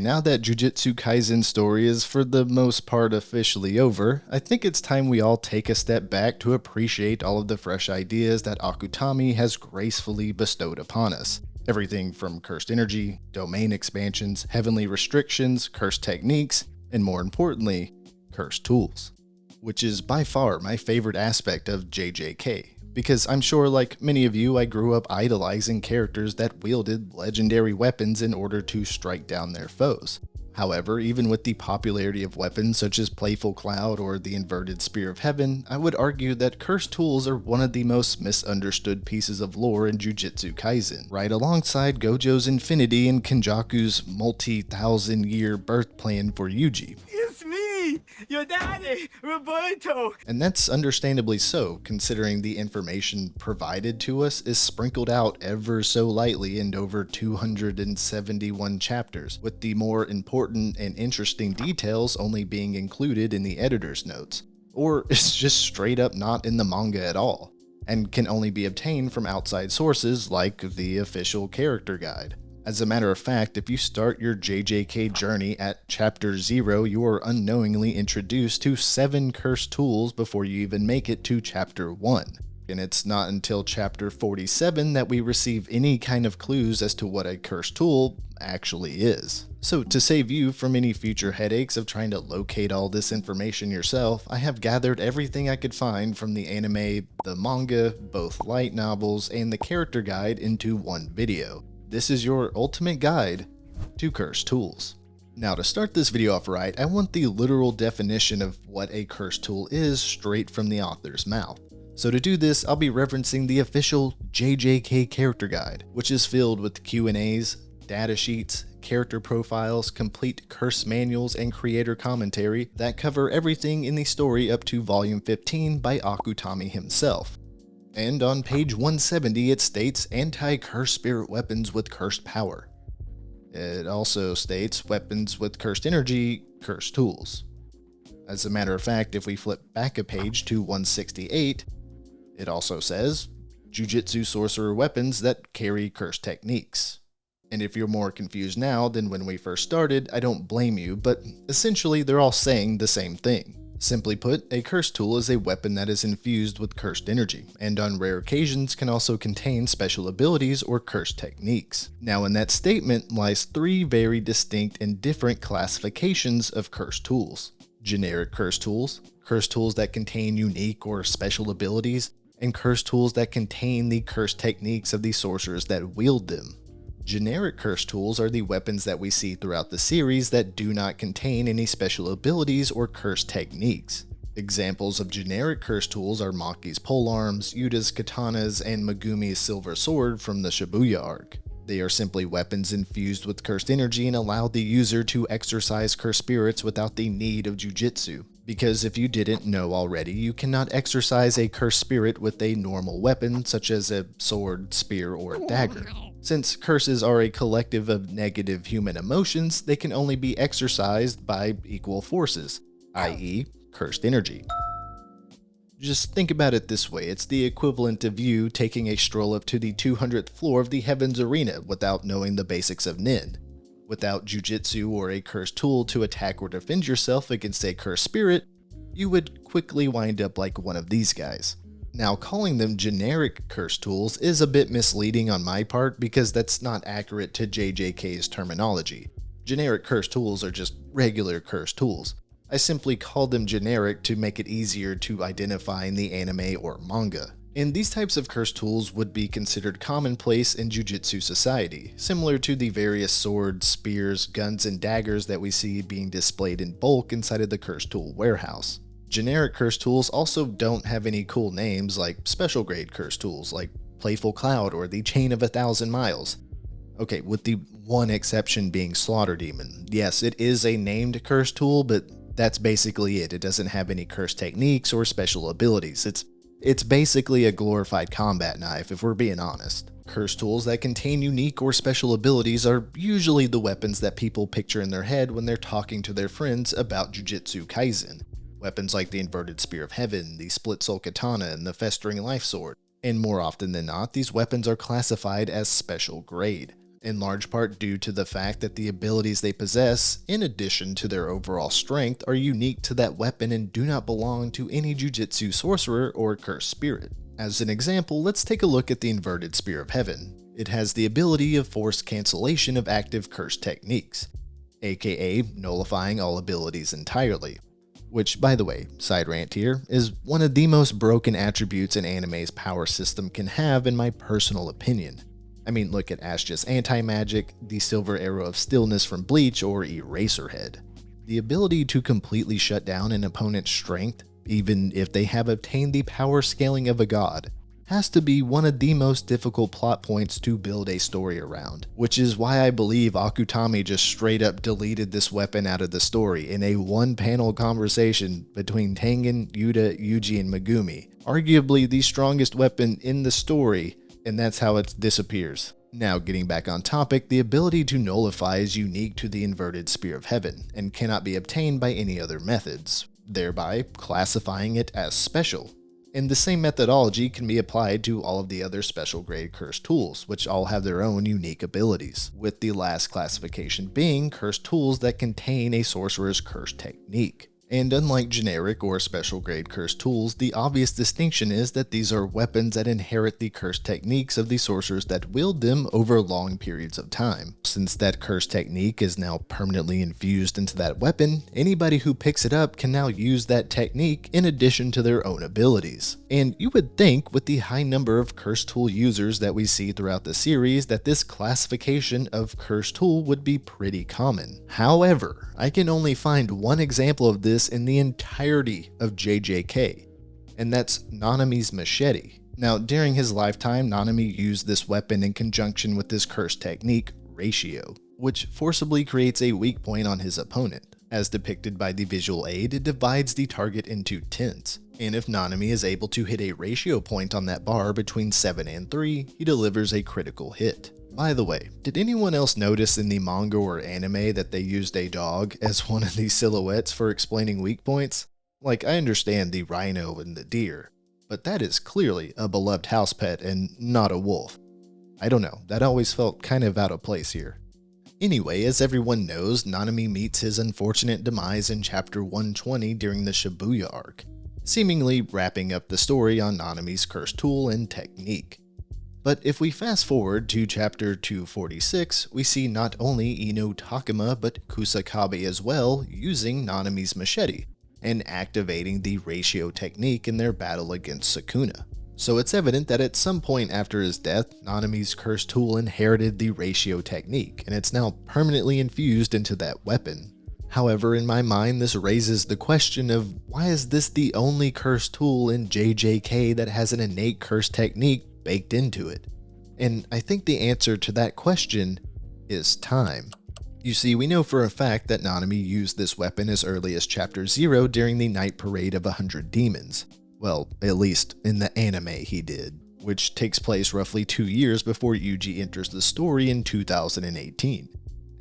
Now that Jujutsu Kaisen's story is for the most part officially over, I think it's time we all take a step back to appreciate all of the fresh ideas that Akutami has gracefully bestowed upon us. Everything from cursed energy, domain expansions, heavenly restrictions, cursed techniques, and more importantly, cursed tools. Which is by far my favorite aspect of JJK. Because I'm sure, like many of you, I grew up idolizing characters that wielded legendary weapons in order to strike down their foes. However, even with the popularity of weapons such as Playful Cloud or the Inverted Spear of Heaven, I would argue that cursed tools are one of the most misunderstood pieces of lore in Jujutsu Kaisen, right alongside Gojo's Infinity and Kenjaku's multi-thousand-year birth plan for Yuji. It's me, your daddy, Roberto. And that's understandably so, considering the information provided to us is sprinkled out ever so lightly in over 271 chapters, with the more important and interesting details only being included in the editor's notes, or it's just straight up not in the manga at all, and can only be obtained from outside sources like the official character guide. As a matter of fact, if you start your JJK journey at Chapter 0, you are unknowingly introduced to 7 cursed tools before you even make it to Chapter 1. And it's not until Chapter 47 that we receive any kind of clues as to what a cursed tool actually is. So to save you from any future headaches of trying to locate all this information yourself, I have gathered everything I could find from the anime, the manga, both light novels, and the character guide into one video. This is your ultimate guide to cursed tools. Now to start this video off right, I want the literal definition of what a cursed tool is straight from the author's mouth. So to do this, I'll be referencing the official JJK character guide, which is filled with Q&As, data sheets, character profiles, complete curse manuals, and creator commentary that cover everything in the story up to volume 15 by Akutami himself. And on page 170 it states anti-cursed spirit weapons with cursed power. It also states weapons with cursed energy, cursed tools. As a matter of fact, if we flip back a page to 168, it also says Jujutsu sorcerer weapons that carry cursed techniques. And if you're more confused now than when we first started, I don't blame you, but essentially they're all saying the same thing. Simply put, a cursed tool is a weapon that is infused with cursed energy, and on rare occasions can also contain special abilities or cursed techniques. Now in that statement lies 3 very distinct and different classifications of cursed tools. Generic cursed tools that contain unique or special abilities, and cursed tools that contain the cursed techniques of the sorcerers that wield them. Generic cursed tools are the weapons that we see throughout the series that do not contain any special abilities or cursed techniques. Examples of generic cursed tools are Makis Polearms, Yutas Katanas, and Megumis Sword from the Shibuya arc. They are simply weapons infused with cursed energy and allow the user to exorcise cursed spirits without the need of jujitsu. Because if you didn't know already, you cannot exorcise a cursed spirit with a normal weapon such as a sword, spear, or dagger. Since curses are a collective of negative human emotions, they can only be exorcised by equal forces, i.e., cursed energy. Just think about it this way, it's the equivalent of you taking a stroll up to the 200th floor of the Heavens Arena without knowing the basics of Nin. Without jujitsu or a cursed tool to attack or defend yourself against a cursed spirit, you would quickly wind up like one of these guys. Now, calling them generic cursed tools is a bit misleading on my part because that's not accurate to JJK's terminology. Generic cursed tools are just regular cursed tools. I simply call them generic to make it easier to identify in the anime or manga. And these types of cursed tools would be considered commonplace in Jujutsu society, similar to the various swords, spears, guns, and daggers that we see being displayed in bulk inside of the cursed tool warehouse. Generic cursed tools also don't have any cool names like special grade cursed tools like Playful Cloud or the Chain of 1,000 Miles. Okay, with the one exception being Slaughter Demon. Yes, it is a named cursed tool, but that's basically it. It doesn't have any cursed techniques or special abilities. It's basically a glorified combat knife, if we're being honest. Cursed tools that contain unique or special abilities are usually the weapons that people picture in their head when they're talking to their friends about Jujutsu Kaisen. Weapons like the Inverted Spear of Heaven, the Split Soul Katana, and the Festering Life Sword. And more often than not, these weapons are classified as special grade. in large part due to the fact that the abilities they possess, in addition to their overall strength, are unique to that weapon and do not belong to any jujitsu sorcerer or cursed spirit. As an example, let's take a look at the Inverted Spear of Heaven. It has the ability of forced cancellation of active cursed techniques, aka nullifying all abilities entirely. Which, by the way, side rant here, is one of the most broken attributes an anime's power system can have in my personal opinion. I mean, look at Ash's anti-magic, the Silver Arrow of Stillness from Bleach, or Eraserhead. The ability to completely shut down an opponent's strength, even if they have obtained the power scaling of a god, has to be one of the most difficult plot points to build a story around, which is why I believe Akutami just straight up deleted this weapon out of the story in a one-panel conversation between Tengen, Yuta, Yuji, and Megumi, arguably the strongest weapon in the story, and that's how it disappears. Now, getting back on topic, the ability to nullify is unique to the Inverted Spear of Heaven, and cannot be obtained by any other methods, thereby classifying it as special. And the same methodology can be applied to all of the other special grade cursed tools, which all have their own unique abilities, with the last classification being cursed tools that contain a sorcerer's cursed technique. And unlike generic or special grade cursed tools, the obvious distinction is that these are weapons that inherit the cursed techniques of the sorcerers that wield them over long periods of time. Since that cursed technique is now permanently infused into that weapon, anybody who picks it up can now use that technique in addition to their own abilities. And you would think, with the high number of cursed tool users that we see throughout the series, that this classification of cursed tool would be pretty common. However, I can only find one example of this in the entirety of JJK, and that's Nanamis Machete. Now, during his lifetime, Nanami used this weapon in conjunction with this cursed technique, Ratio, which forcibly creates a weak point on his opponent. As depicted by the visual aid, it divides the target into tenths, and if Nanami is able to hit a ratio point on that bar between 7 and 3, he delivers a critical hit. By the way, did anyone else notice in the manga or anime that they used a dog as one of the silhouettes for explaining weak points? Like, I understand the rhino and the deer, but that is clearly a beloved house pet and not a wolf. I don't know, that always felt kind of out of place here. Anyway, as everyone knows, Nanami meets his unfortunate demise in chapter 120 during the Shibuya arc, seemingly wrapping up the story on Nanami's cursed tool and technique. But if we fast forward to chapter 246, we see not only Ino Takuma but Kusakabe as well using Nanami's machete and activating the ratio technique in their battle against Sukuna. So it's evident that at some point after his death, Nanami's cursed tool inherited the ratio technique, and it's now permanently infused into that weapon. However, in my mind, this raises the question of why is this the only cursed tool in JJK that has an innate cursed technique baked into it? And I think the answer to that question is time. You see, we know for a fact that Nanami used this weapon as early as chapter 0 during the night parade of 100 demons. Well, at least in the anime he did, which takes place roughly 2 years before Yuji enters the story in 2018.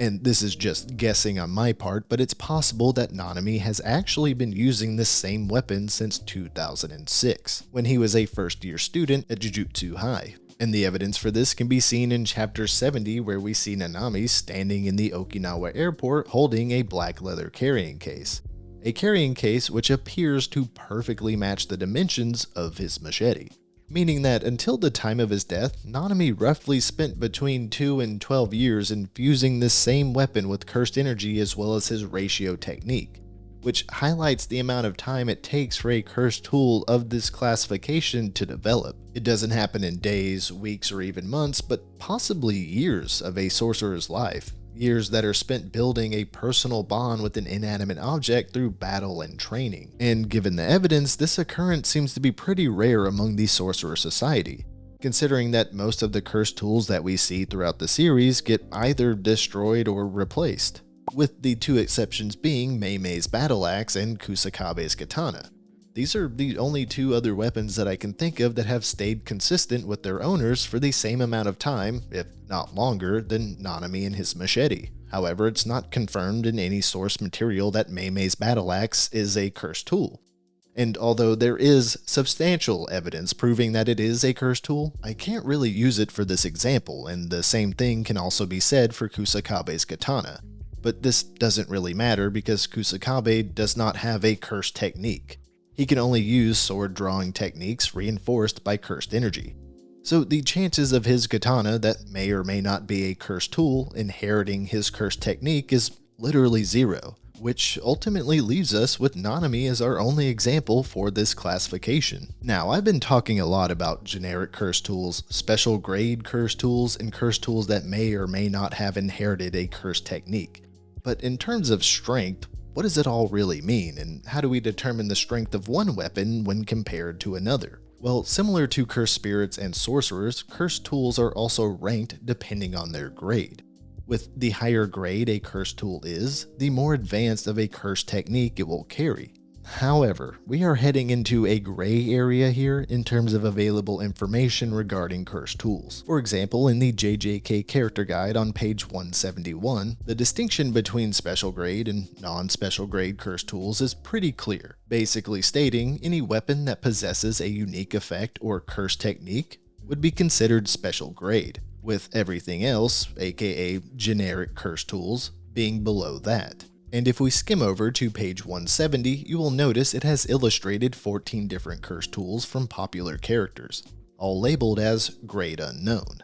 And this is just guessing on my part, but it's possible that Nanami has actually been using this same weapon since 2006, when he was a first-year student at Jujutsu High. And the evidence for this can be seen in chapter 70, where we see Nanami standing in the Okinawa airport holding a black leather carrying case. A carrying case which appears to perfectly match the dimensions of his machete. Meaning that until the time of his death, Nanami roughly spent between 2 and 12 years infusing this same weapon with cursed energy as well as his ratio technique, which highlights the amount of time it takes for a cursed tool of this classification to develop. It doesn't happen in days, weeks, or even months, but possibly years of a sorcerer's life. Years that are spent building a personal bond with an inanimate object through battle and training. And given the evidence, this occurrence seems to be pretty rare among the sorcerer society, considering that most of the cursed tools that we see throughout the series get either destroyed or replaced, with the 2 exceptions being Mei-Mei's battle axe and Kusakabe's katana. These are the only 2 other weapons that I can think of that have stayed consistent with their owners for the same amount of time, if not longer, than Nanami and his machete. However, it's not confirmed in any source material that Mei-Mei's battle axe is a cursed tool. And although there is substantial evidence proving that it is a cursed tool, I can't really use it for this example, and the same thing can also be said for Kusakabe's katana. But this doesn't really matter because Kusakabe does not have a cursed technique. He can only use sword drawing techniques reinforced by cursed energy. So the chances of his katana that may or may not be a cursed tool inheriting his cursed technique is literally zero, which ultimately leaves us with Nanami as our only example for this classification. Now, I've been talking a lot about generic cursed tools, special grade cursed tools, and cursed tools that may or may not have inherited a cursed technique. But in terms of strength, what does it all really mean, and how do we determine the strength of one weapon when compared to another? Well, similar to cursed spirits and sorcerers, cursed tools are also ranked depending on their grade. With the higher grade a cursed tool is, the more advanced of a cursed technique it will carry. However, we are heading into a gray area here in terms of available information regarding cursed tools. For example, in the JJK character guide on page 171, the distinction between special grade and non-special grade cursed tools is pretty clear, basically stating any weapon that possesses a unique effect or cursed technique would be considered special grade, with everything else, aka generic cursed tools, being below that. And if we skim over to page 170, you will notice it has illustrated 14 different cursed tools from popular characters, all labeled as grade unknown.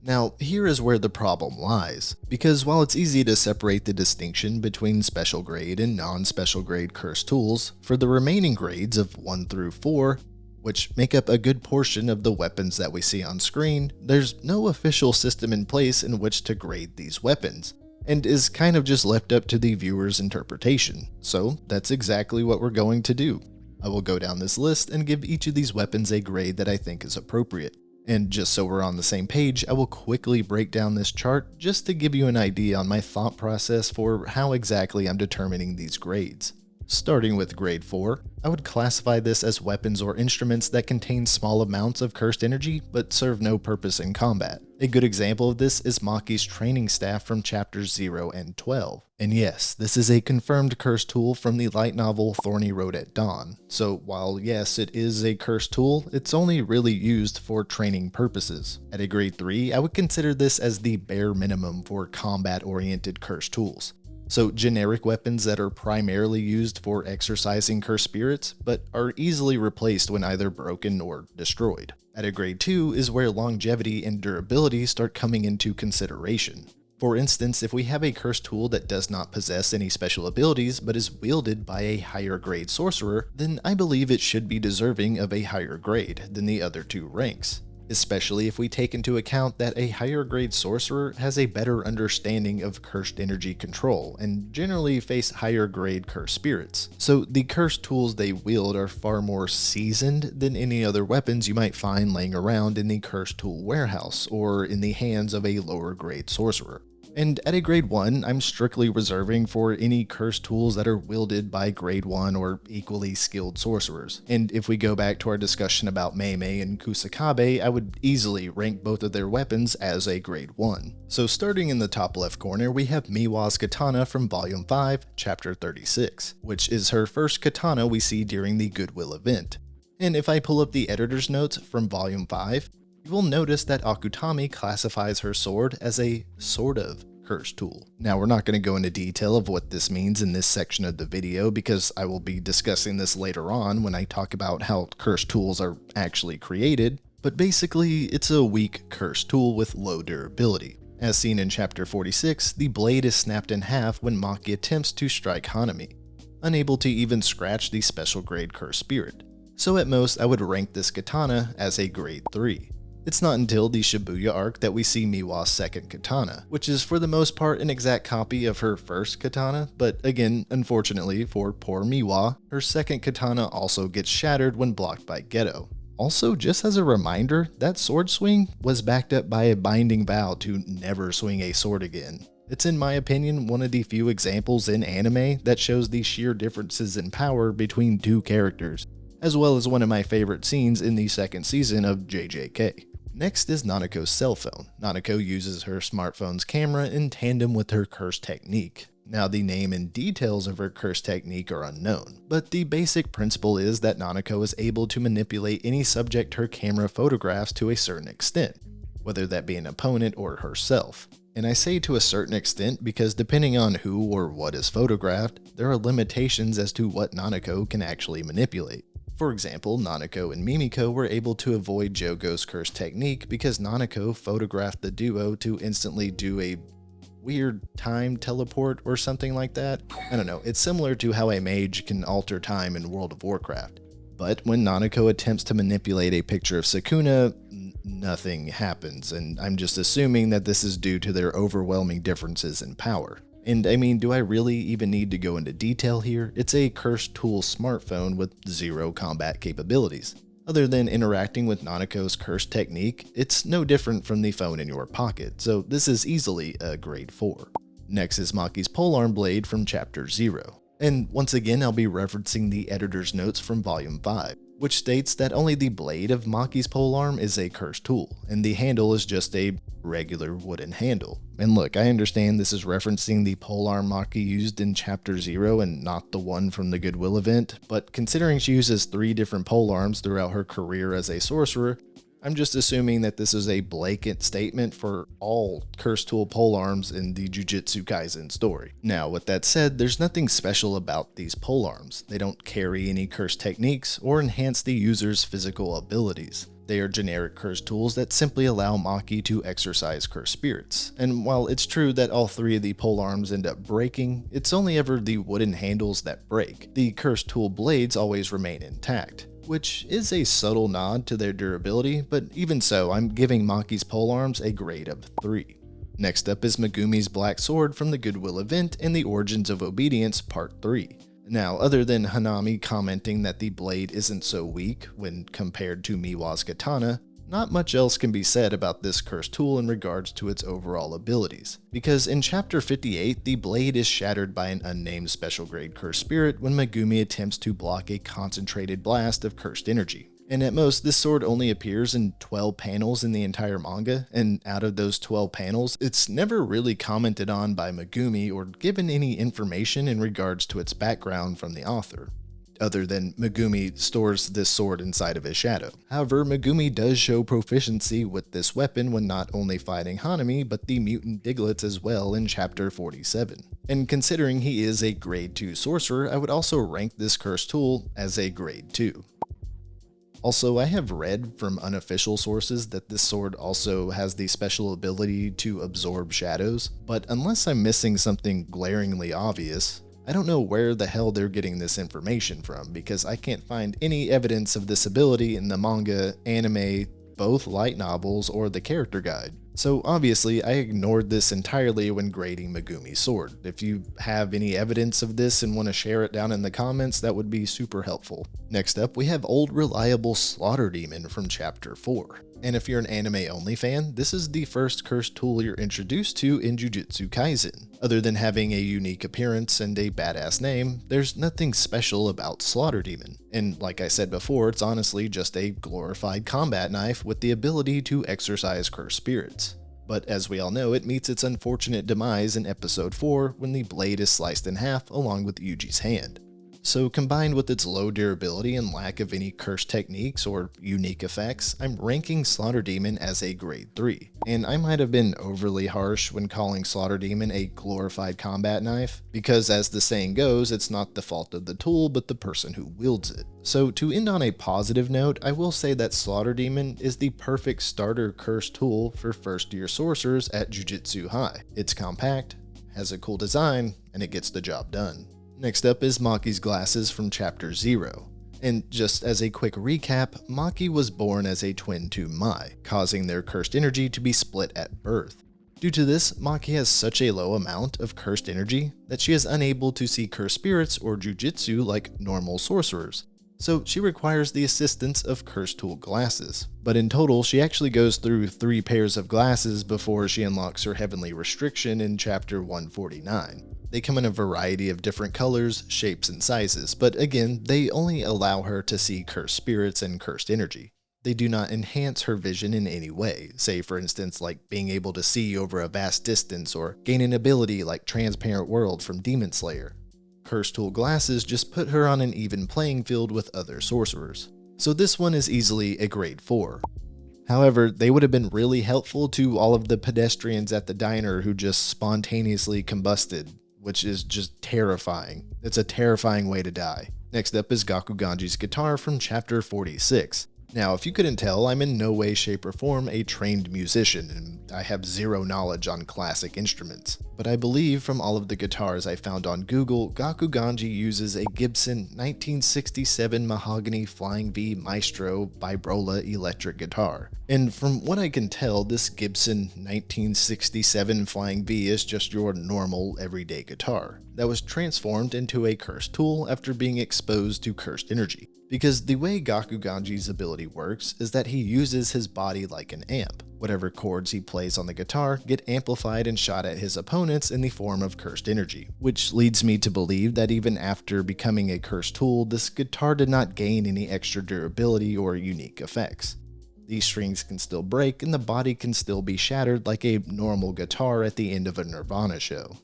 Now, here is where the problem lies, because while it's easy to separate the distinction between special grade and non-special grade cursed tools, for the remaining grades of 1 through 4, which make up a good portion of the weapons that we see on screen, there's no official system in place in which to grade these weapons, and is kind of just left up to the viewer's interpretation. So that's exactly what we're going to do. I will go down this list and give each of these weapons a grade that I think is appropriate. And just so we're on the same page, I will quickly break down this chart just to give you an idea on my thought process for how exactly I'm determining these grades. Starting with grade 4, I would classify this as weapons or instruments that contain small amounts of cursed energy but serve no purpose in combat. A good example of this is Maki's training staff from chapters 0 and 12. And yes, this is a confirmed cursed tool from the light novel Thorny Road at Dawn. So while yes, it is a cursed tool, it's only really used for training purposes. At a grade 3, I would consider this as the bare minimum for combat-oriented cursed tools. So generic weapons that are primarily used for exercising cursed spirits, but are easily replaced when either broken or destroyed. At a grade 2 is where longevity and durability start coming into consideration. For instance, if we have a cursed tool that does not possess any special abilities but is wielded by a higher grade sorcerer, then I believe it should be deserving of a higher grade than the other two ranks. Especially if we take into account that a higher grade sorcerer has a better understanding of cursed energy control and generally face higher grade cursed spirits. So the cursed tools they wield are far more seasoned than any other weapons you might find laying around in the cursed tool warehouse or in the hands of a lower grade sorcerer. And at a grade 1, I'm strictly reserving for any cursed tools that are wielded by grade 1 or equally skilled sorcerers. And if we go back to our discussion about Meimei and Kusakabe, I would easily rank both of their weapons as a grade 1. So starting in the top left corner, we have Miwas Katana from Volume 5, Chapter 36, which is her first katana we see during the Goodwill event. And if I pull up the editor's notes from Volume 5, you will notice that Akutami classifies her sword as a sort of cursed tool. Now, we're not going to go into detail of what this means in this section of the video because I will be discussing this later on when I talk about how cursed tools are actually created, but basically it's a weak cursed tool with low durability. As seen in chapter 46, the blade is snapped in half when Maki attempts to strike Hanami, unable to even scratch the special grade cursed spirit. So at most I would rank this katana as a grade 3. It's not until the Shibuya arc that we see Miwa's second katana, which is for the most part an exact copy of her first katana, but again, unfortunately for poor Miwa, her second katana also gets shattered when blocked by Geto. Also, just as a reminder, that sword swing was backed up by a binding vow to never swing a sword again. It's in my opinion one of the few examples in anime that shows the sheer differences in power between two characters, as well as one of my favorite scenes in the second season of JJK. Next is Nanakos Cellphone. Nanako uses her smartphone's camera in tandem with her cursed technique. Now, the name and details of her curse technique are unknown, but the basic principle is that Nanako is able to manipulate any subject her camera photographs to a certain extent, whether that be an opponent or herself. And I say to a certain extent because depending on who or what is photographed, there are limitations as to what Nanako can actually manipulate. For example, Nanako and Mimiko were able to avoid Jogo's curse technique because Nanako photographed the duo to instantly do a weird time teleport or something like that. I don't know, it's similar to how a mage can alter time in World of Warcraft. But when Nanako attempts to manipulate a picture of Sukuna, nothing happens, and I'm just assuming that this is due to their overwhelming differences in power. And I mean, do I really even need to go into detail here? It's a cursed tool smartphone with zero combat capabilities. Other than interacting with Nanako's curse technique, it's no different from the phone in your pocket, so this is easily a grade 4. Next is Makis Polearm blade from Chapter 0. And once again, I'll be referencing the editor's notes from Volume 5, which states that only the blade of Makis Polearm is a cursed tool, and the handle is just a regular wooden handle. And look, I understand this is referencing the polearm Maki used in Chapter 0 and not the one from the Goodwill event, but considering she uses 3 different polearms throughout her career as a sorcerer, I'm just assuming that this is a blanket statement for all cursed tool polearms in the Jujutsu Kaisen story. Now, with that said, there's nothing special about these polearms. They don't carry any curse techniques or enhance the user's physical abilities. They are generic curse tools that simply allow Maki to exercise curse spirits. And while it's true that all 3 of the polearms end up breaking, it's only ever the wooden handles that break. The curse tool blades always remain intact, which is a subtle nod to their durability, but even so, I'm giving Maki's polearms a grade of 3. Next up is Megumi's Black Sword from the Goodwill event and the Origins of Obedience Part 3. Now, other than Hanami commenting that the blade isn't so weak when compared to Miwas Katana, not much else can be said about this cursed tool in regards to its overall abilities, because in Chapter 58, the blade is shattered by an unnamed special grade cursed spirit when Megumi attempts to block a concentrated blast of cursed energy. And at most, this sword only appears in 12 panels in the entire manga, and out of those 12 panels, it's never really commented on by Megumi or given any information in regards to its background from the author, other than Megumi stores this sword inside of his shadow. However, Megumi does show proficiency with this weapon when not only fighting Hanami, but the mutant Diglets as well in Chapter 47. And considering he is a grade 2 sorcerer, I would also rank this cursed tool as a grade 2. Also, I have read from unofficial sources that this sword also has the special ability to absorb shadows, but unless I'm missing something glaringly obvious, I don't know where the hell they're getting this information from, because I can't find any evidence of this ability in the manga, anime, both light novels, or the character guide. So obviously, I ignored this entirely when grading Megumi's sword. If you have any evidence of this and want to share it down in the comments, that would be super helpful. Next up, we have Old Reliable Slaughter Demon from Chapter 4. And if you're an anime-only fan, this is the first cursed tool you're introduced to in Jujutsu Kaisen. Other than having a unique appearance and a badass name, there's nothing special about Slaughter Demon. And like I said before, it's honestly just a glorified combat knife with the ability to exorcise cursed spirits. But as we all know, it meets its unfortunate demise in Episode 4 when the blade is sliced in half along with Yuji's hand. So combined with its low durability and lack of any cursed techniques or unique effects, I'm ranking Slaughter Demon as a grade 3. And I might have been overly harsh when calling Slaughter Demon a glorified combat knife, because as the saying goes, it's not the fault of the tool but the person who wields it. So to end on a positive note, I will say that Slaughter Demon is the perfect starter cursed tool for first year sorcerers at Jujutsu High. It's compact, has a cool design, and it gets the job done. Next up is Makis Glasses from Chapter 0. And just as a quick recap, Maki was born as a twin to Mai, causing their cursed energy to be split at birth. Due to this, Maki has such a low amount of cursed energy that she is unable to see cursed spirits or jujutsu like normal sorcerers, so she requires the assistance of cursed tool glasses. But in total, she actually goes through 3 pairs of glasses before she unlocks her heavenly restriction in Chapter 149. They come in a variety of different colors, shapes, and sizes, but again, they only allow her to see cursed spirits and cursed energy. They do not enhance her vision in any way, say for instance like being able to see over a vast distance or gain an ability like Transparent World from Demon Slayer. Curse Tool Glasses just put her on an even playing field with other sorcerers. So this one is easily a grade 4. However, they would have been really helpful to all of the pedestrians at the diner who just spontaneously combusted, which is just terrifying. It's a terrifying way to die. Next up is Gakuganjis Guitar from chapter 46. Now, if you couldn't tell, I'm in no way, shape, or form a trained musician, and I have zero knowledge on classic instruments. But I believe from all of the guitars I found on Google, Gakuganji uses a Gibson 1967 Mahogany Flying V Maestro Vibrola electric guitar. And from what I can tell, this Gibson 1967 Flying V is just your normal, everyday guitar that was transformed into a cursed tool after being exposed to cursed energy. Because the way Gakuganji's ability works is that he uses his body like an amp. Whatever chords he plays on the guitar get amplified and shot at his opponents in the form of cursed energy, which leads me to believe that even after becoming a cursed tool, this guitar did not gain any extra durability or unique effects. These strings can still break and the body can still be shattered like a normal guitar at the end of a Nirvana show.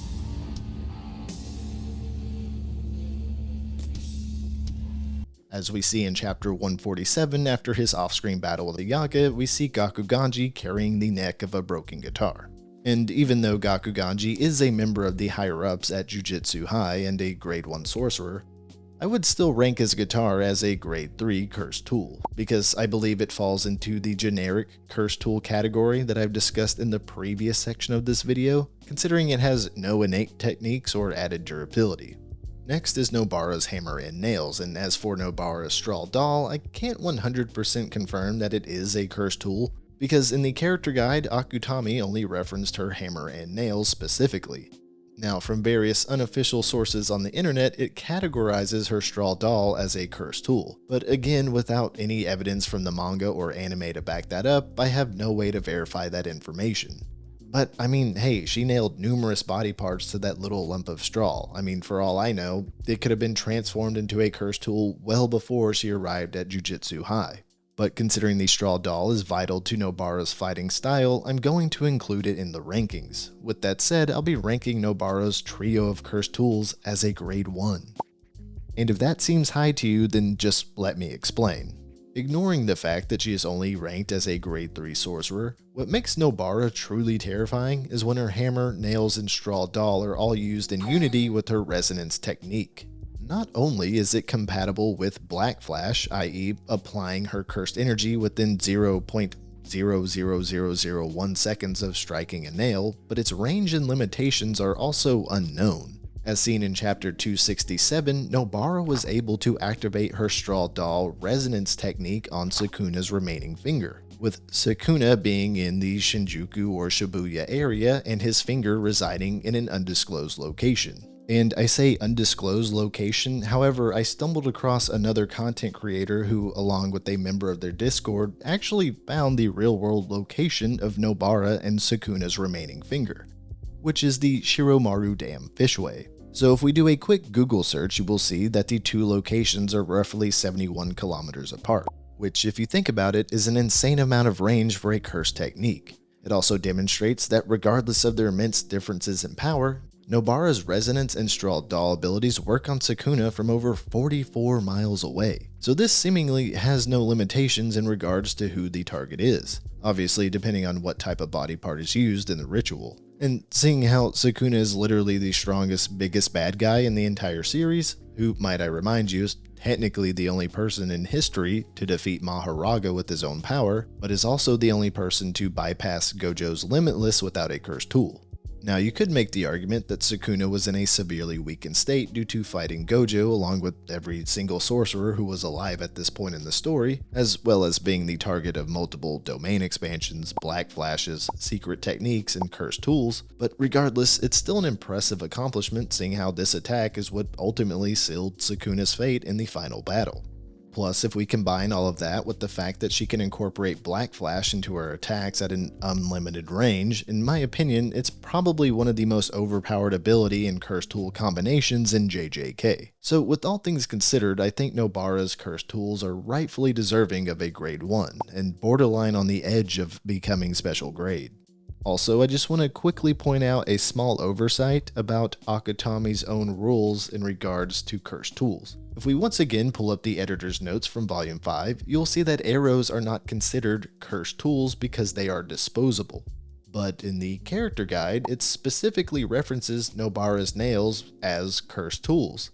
As we see in chapter 147, after his off-screen battle with Yaga, we see Gakuganji carrying the neck of a broken guitar. And even though Gakuganji is a member of the higher-ups at Jujutsu High and a grade 1 sorcerer, I would still rank his guitar as a grade 3 cursed tool, because I believe it falls into the generic cursed tool category that I've discussed in the previous section of this video, considering it has no innate techniques or added durability. Next is Nobara's Hammer and Nails, and as for Nobara's Straw Doll, I can't 100% confirm that it is a cursed tool, because in the character guide, Akutami only referenced her hammer and nails specifically. Now, from various unofficial sources on the internet, it categorizes her Straw Doll as a cursed tool, but again, without any evidence from the manga or anime to back that up, I have no way to verify that information. But, I mean, hey, she nailed numerous body parts to that little lump of straw. I mean, for all I know, it could have been transformed into a cursed tool well before she arrived at Jujutsu High. But considering the Straw Doll is vital to Nobara's fighting style, I'm going to include it in the rankings. With that said, I'll be ranking Nobara's trio of cursed tools as a grade 1. And if that seems high to you, then just let me explain. Ignoring the fact that she is only ranked as a grade 3 sorcerer, what makes Nobara truly terrifying is when her hammer, nails, and straw doll are all used in unity with her resonance technique. Not only is it compatible with Black Flash, i.e. applying her cursed energy within 0.00001 seconds of striking a nail, but its range and limitations are also unknown. As seen in chapter 267, Nobara was able to activate her Straw Doll resonance technique on Sukuna's remaining finger, with Sukuna being in the Shinjuku or Shibuya area and his finger residing in an undisclosed location. And I say undisclosed location, however, I stumbled across another content creator who, along with a member of their Discord, actually found the real-world location of Nobara and Sukuna's remaining finger, which is the Shiromaru Dam Fishway. So if we do a quick Google search, you will see that the two locations are roughly 71 kilometers apart, which if you think about it is an insane amount of range for a cursed technique. It also demonstrates that regardless of their immense differences in power, Nobara's resonance and straw doll abilities work on Sukuna from over 44 miles away. So this seemingly has no limitations in regards to who the target is, obviously depending on what type of body part is used in the ritual. And seeing how Sukuna is literally the strongest, biggest bad guy in the entire series, who, might I remind you, is technically the only person in history to defeat Maharaga with his own power, but is also the only person to bypass Gojo's Limitless without a cursed tool. Now, you could make the argument that Sukuna was in a severely weakened state due to fighting Gojo along with every single sorcerer who was alive at this point in the story, as well as being the target of multiple domain expansions, black flashes, secret techniques, and cursed tools, but regardless, it's still an impressive accomplishment seeing how this attack is what ultimately sealed Sukuna's fate in the final battle. Plus, if we combine all of that with the fact that she can incorporate Black Flash into her attacks at an unlimited range, in my opinion, it's probably one of the most overpowered ability and curse tool combinations in JJK. So with all things considered, I think Nobara's curse tools are rightfully deserving of a grade 1, and borderline on the edge of becoming special grade. Also, I just want to quickly point out a small oversight about Akutami's own rules in regards to curse tools. If we once again pull up the editor's notes from Volume 5, you'll see that arrows are not considered curse tools because they are disposable. But in the character guide, it specifically references Nobara's nails as curse tools,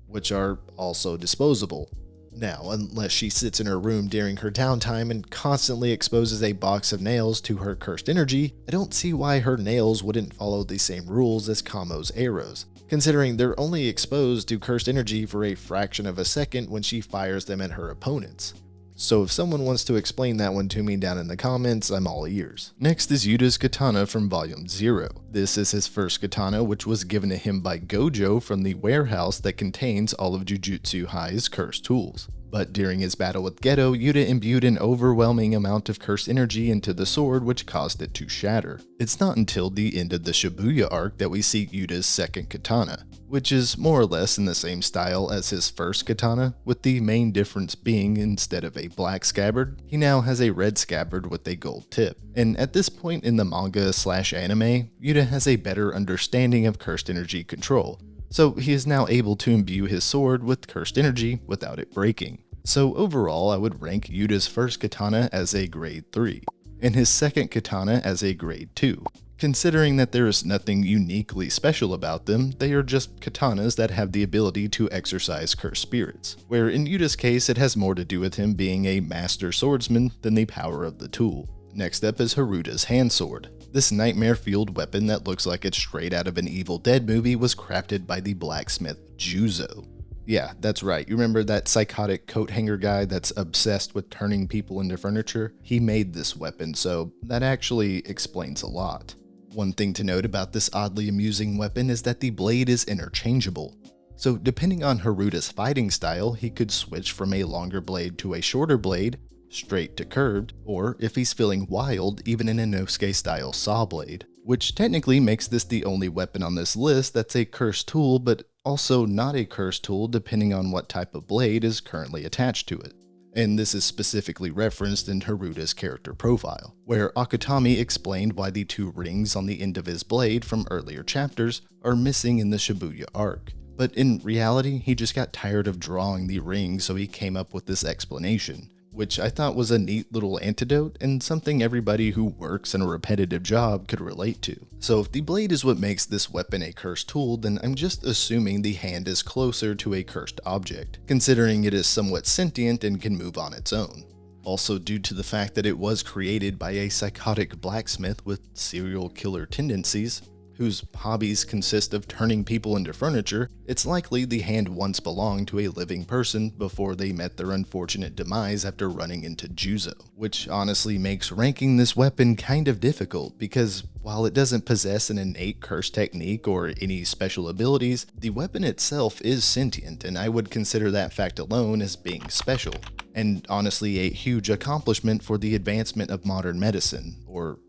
which are also disposable. Now, unless she sits in her room during her downtime and constantly exposes a box of nails to her cursed energy, I don't see why her nails wouldn't follow the same rules as Kamo's arrows, considering they're only exposed to cursed energy for a fraction of a second when she fires them at her opponents. So if someone wants to explain that one to me down in the comments, I'm all ears. Next is Yutas Katana from Volume 0. This is his first katana, which was given to him by Gojo from the warehouse that contains all of Jujutsu High's cursed tools. But during his battle with Geto, Yuta imbued an overwhelming amount of cursed energy into the sword, which caused it to shatter. It's not until the end of the Shibuya arc that we see Yuta's second katana, which is more or less in the same style as his first katana, with the main difference being instead of a black scabbard, he now has a red scabbard with a gold tip. And at this point in the manga/anime, Yuta has a better understanding of cursed energy control, so he is now able to imbue his sword with cursed energy without it breaking. So overall, I would rank Yuta's first katana as a grade 3, and his second katana as a grade 2. Considering that there is nothing uniquely special about them, they are just katanas that have the ability to exercise cursed spirits, where in Yuta's case it has more to do with him being a master swordsman than the power of the tool. Next up is Haruta's hand sword. This nightmare-fueled weapon that looks like it's straight out of an Evil Dead movie was crafted by the blacksmith Juzo. Yeah, that's right. You remember that psychotic coat hanger guy that's obsessed with turning people into furniture? He made this weapon, so that actually explains a lot. One thing to note about this oddly amusing weapon is that the blade is interchangeable. So depending on Haruta's fighting style, he could switch from a longer blade to a shorter blade, straight to curved, or if he's feeling wild, even an Inosuke style saw blade, which technically makes this the only weapon on this list that's a cursed tool, but also not a cursed tool depending on what type of blade is currently attached to it. And this is specifically referenced in Haruta's character profile, where Akutami explained why the 2 rings on the end of his blade from earlier chapters are missing in the Shibuya arc. But in reality, he just got tired of drawing the rings, so he came up with this explanation, which I thought was a neat little antidote and something everybody who works in a repetitive job could relate to. So if the blade is what makes this weapon a cursed tool, then I'm just assuming the hand is closer to a cursed object, considering it is somewhat sentient and can move on its own. Also, due to the fact that it was created by a psychotic blacksmith with serial killer tendencies, whose hobbies consist of turning people into furniture, it's likely the hand once belonged to a living person before they met their unfortunate demise after running into Juzo, which honestly makes ranking this weapon kind of difficult because while it doesn't possess an innate curse technique or any special abilities, the weapon itself is sentient, and I would consider that fact alone as being special. And honestly, a huge accomplishment for the advancement of modern medicine, or,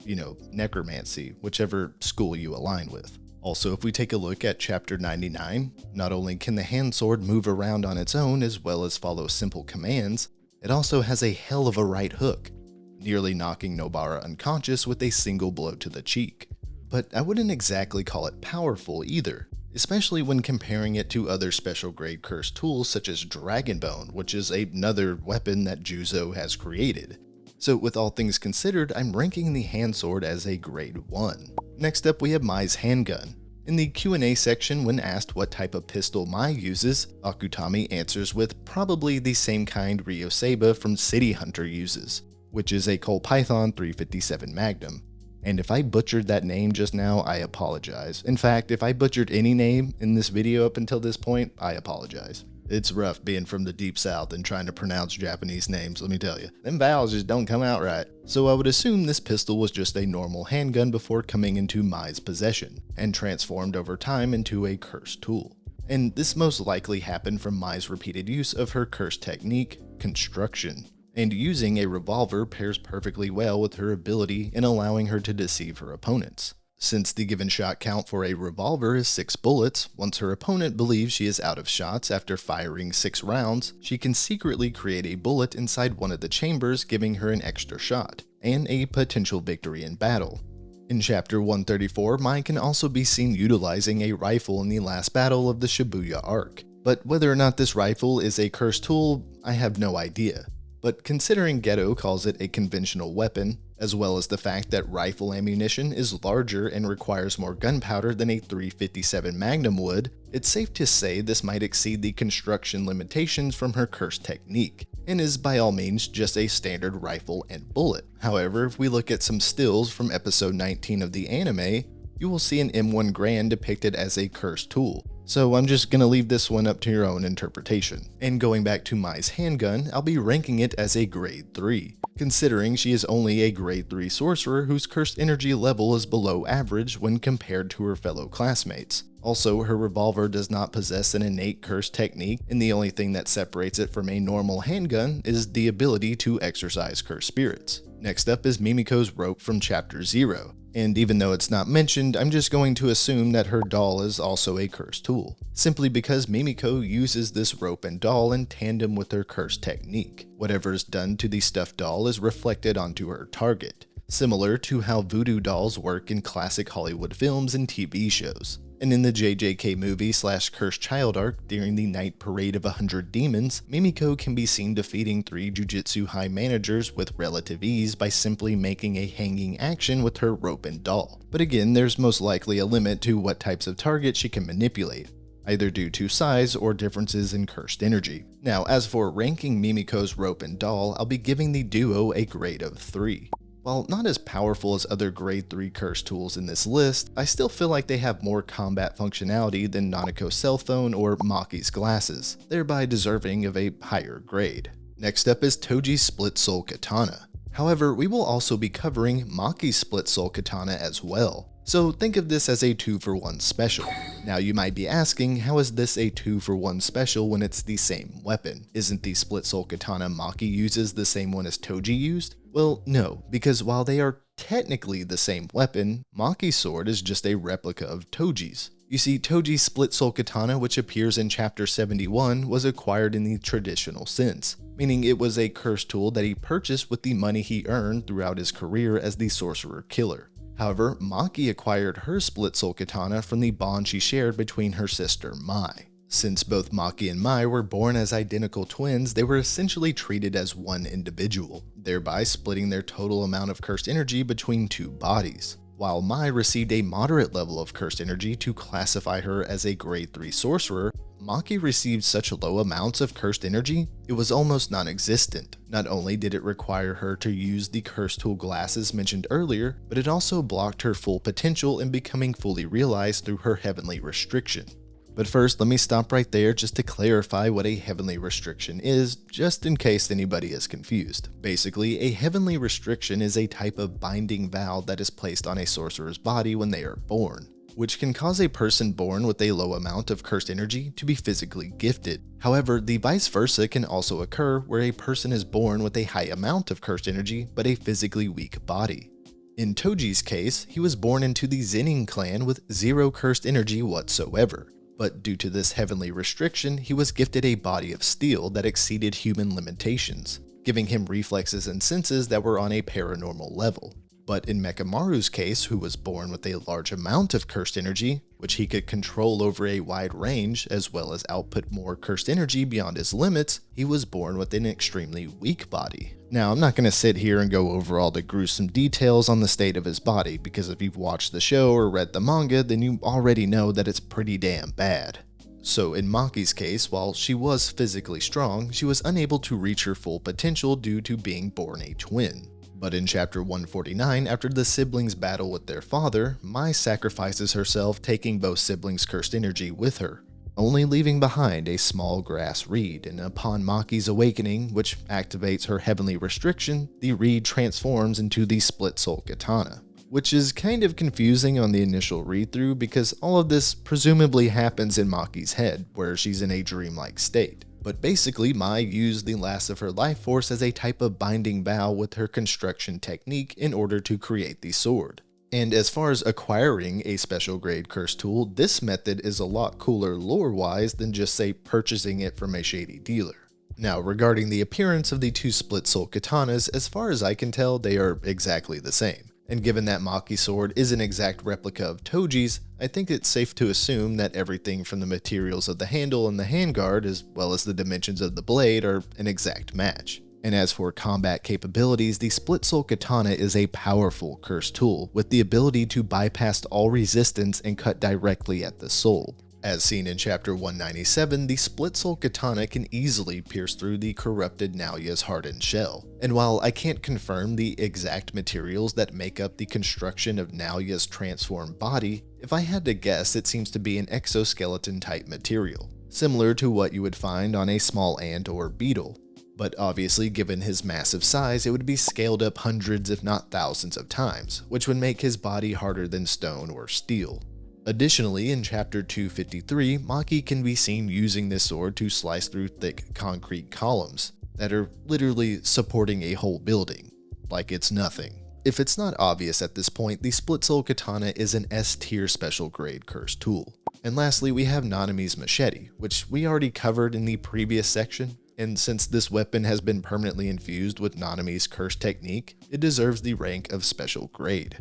necromancy, whichever school you align with. Also, if we take a look at Chapter 99, not only can the hand sword move around on its own as well as follow simple commands, it also has a hell of a right hook, nearly knocking Nobara unconscious with a single blow to the cheek. But I wouldn't exactly call it powerful either, especially when comparing it to other special grade cursed tools such as Dragon Bone, which is another weapon that Juzo has created. So with all things considered, I'm ranking the hand sword as a grade 1. Next up we have Mais Handgun. In the Q&A section, when asked what type of pistol Mai uses, Akutami answers with probably the same kind Ryoseiba from City Hunter uses, which is a Colt Python 357 Magnum. And if I butchered that name just now, I apologize. In fact, if I butchered any name in this video up until this point, I apologize. It's rough being from the deep south and trying to pronounce Japanese names, let me tell you. Them vowels just don't come out right. So I would assume this pistol was just a normal handgun before coming into Mai's possession, and transformed over time into a cursed tool. and this most likely happened from Mai's repeated use of her curse technique, construction. And using a revolver pairs perfectly well with her ability in allowing her to deceive her opponents. Since the given shot count for a revolver is 6 bullets, once her opponent believes she is out of shots after firing 6 rounds, she can secretly create a bullet inside one of the chambers, giving her an extra shot, and a potential victory in battle. In Chapter 134, Mai can also be seen utilizing a rifle in the last battle of the Shibuya arc, but whether or not this rifle is a cursed tool, I have no idea. But considering Geto calls it a conventional weapon, as well as the fact that rifle ammunition is larger and requires more gunpowder than a .357 Magnum would, it's safe to say this might exceed the construction limitations from her curse technique, and is by all means just a standard rifle and bullet. However, if we look at some stills from episode 19 of the anime, you will see an M1 Garand depicted as a cursed tool. So I'm just gonna leave this one up to your own interpretation. And going back to Mais Handgun, I'll be ranking it as a grade 3, considering she is only a grade 3 sorcerer whose cursed energy level is below average when compared to her fellow classmates. Also, her revolver does not possess an innate curse technique, and the only thing that separates it from a normal handgun is the ability to exorcise cursed spirits. Next up is Mimiko's rope from Chapter 0. And even though it's not mentioned, I'm just going to assume that her doll is also a cursed tool, simply because Mimiko uses this rope and doll in tandem with her curse technique. Whatever is done to the stuffed doll is reflected onto her target, similar to how voodoo dolls work in classic Hollywood films and TV shows. And in the JJK movie / Cursed Child arc, during the Night Parade of 100 Demons, Mimiko can be seen defeating 3 Jujutsu High managers with relative ease by simply making a hanging action with her rope and doll. But again, there's most likely a limit to what types of targets she can manipulate, either due to size or differences in cursed energy. Now, as for ranking Mimiko's rope and doll, I'll be giving the duo a grade of 3. While not as powerful as other grade 3 curse tools in this list, I still feel like they have more combat functionality than Nanakos Cellphone or Makis Glasses, thereby deserving of a higher grade. Next up is Tojis Split Soul Katana. However, we will also be covering Makis Split Soul Katana as well, so think of this as a 2-for-1 special. Now you might be asking, how is this a 2-for-1 special when it's the same weapon? Isn't the Split Soul Katana Maki uses the same one as Toji used? Well, no, because while they are technically the same weapon, Maki's sword is just a replica of Toji's. You see, Toji's Split Soul Katana, which appears in Chapter 71, was acquired in the traditional sense, meaning it was a cursed tool that he purchased with the money he earned throughout his career as the Sorcerer Killer. However, Maki acquired her Split Soul Katana from the bond she shared between her sister Mai. Since both Maki and Mai were born as identical twins, they were essentially treated as one individual, thereby splitting their total amount of cursed energy between 2 bodies. While Mai received a moderate level of cursed energy to classify her as a grade 3 sorcerer, Maki received such low amounts of cursed energy, it was almost non-existent. Not only did it require her to use the cursed tool glasses mentioned earlier, but it also blocked her full potential in becoming fully realized through her heavenly restriction. But first, let me stop right there just to clarify what a heavenly restriction is, just in case anybody is confused. Basically, a heavenly restriction is a type of binding vow that is placed on a sorcerer's body when they are born, which can cause a person born with a low amount of cursed energy to be physically gifted. However, the vice versa can also occur where a person is born with a high amount of cursed energy but a physically weak body. In Toji's case, he was born into the Zenin clan with 0 cursed energy whatsoever. But due to this heavenly restriction, he was gifted a body of steel that exceeded human limitations, giving him reflexes and senses that were on a paranormal level. But in Mekamaru's case, who was born with a large amount of cursed energy, which he could control over a wide range, as well as output more cursed energy beyond his limits, he was born with an extremely weak body. Now, I'm not going to sit here and go over all the gruesome details on the state of his body, because if you've watched the show or read the manga, then you already know that it's pretty damn bad. So in Maki's case, while she was physically strong, she was unable to reach her full potential due to being born a twin. But in Chapter 149, after the siblings battle with their father, Mai sacrifices herself, taking both siblings' cursed energy with her, only leaving behind a small grass reed, and upon Maki's awakening, which activates her heavenly restriction, the reed transforms into the Split Soul Katana. which is kind of confusing on the initial read-through because all of this presumably happens in Maki's head, where she's in a dreamlike state. But basically, Mai used the last of her life force as a type of binding vow with her construction technique in order to create the sword. And as far as acquiring a special grade curse tool, this method is a lot cooler lore-wise than just say purchasing it from a shady dealer. Now, regarding the appearance of the two split soul katanas, as far as I can tell, they are exactly the same. And given that Maki's sword is an exact replica of Tojis, I think it's safe to assume that everything from the materials of the handle and the handguard, as well as the dimensions of the blade, are an exact match. And as for combat capabilities, the split soul katana is a powerful curse tool, with the ability to bypass all resistance and cut directly at the soul. As seen in chapter 197, the split soul katana can easily pierce through the corrupted Naoya's hardened shell. And while I can't confirm the exact materials that make up the construction of Naoya's transformed body, if I had to guess, it seems to be an exoskeleton type material, similar to what you would find on a small ant or beetle. But obviously, given his massive size, it would be scaled up hundreds if not thousands of times, which would make his body harder than stone or steel. Additionally, in chapter 253, Maki can be seen using this sword to slice through thick concrete columns that are literally supporting a whole building, like it's nothing. If it's not obvious at this point, the split soul katana is an S-tier special grade curse tool. And lastly, we have Nanamis Machete, which we already covered in the previous section, and since this weapon has been permanently infused with Nanami's curse technique, it deserves the rank of special grade.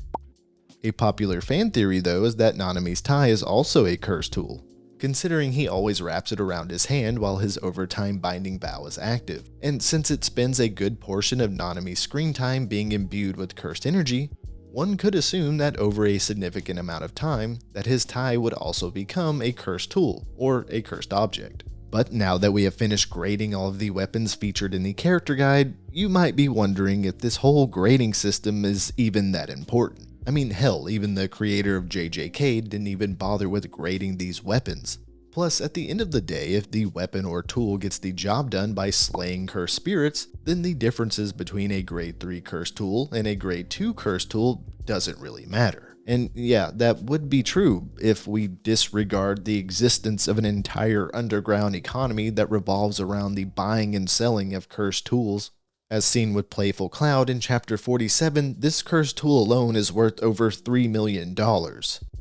A popular fan theory though is that Nanami's tie is also a curse tool, considering he always wraps it around his hand while his overtime binding vow is active, and since it spends a good portion of Nanami's screen time being imbued with cursed energy, one could assume that over a significant amount of time, that his tie would also become a cursed tool, or a cursed object. But now that we have finished grading all of the weapons featured in the character guide, you might be wondering if this whole grading system is even that important. I mean, hell, even the creator of JJK didn't even bother with grading these weapons. Plus, at the end of the day, if the weapon or tool gets the job done by slaying cursed spirits, then the differences between a grade 3 curse tool and a grade 2 curse tool doesn't really matter. And yeah, that would be true if we disregard the existence of an entire underground economy that revolves around the buying and selling of cursed tools. As seen with Playful Cloud in chapter 47, this cursed tool alone is worth over $3 million.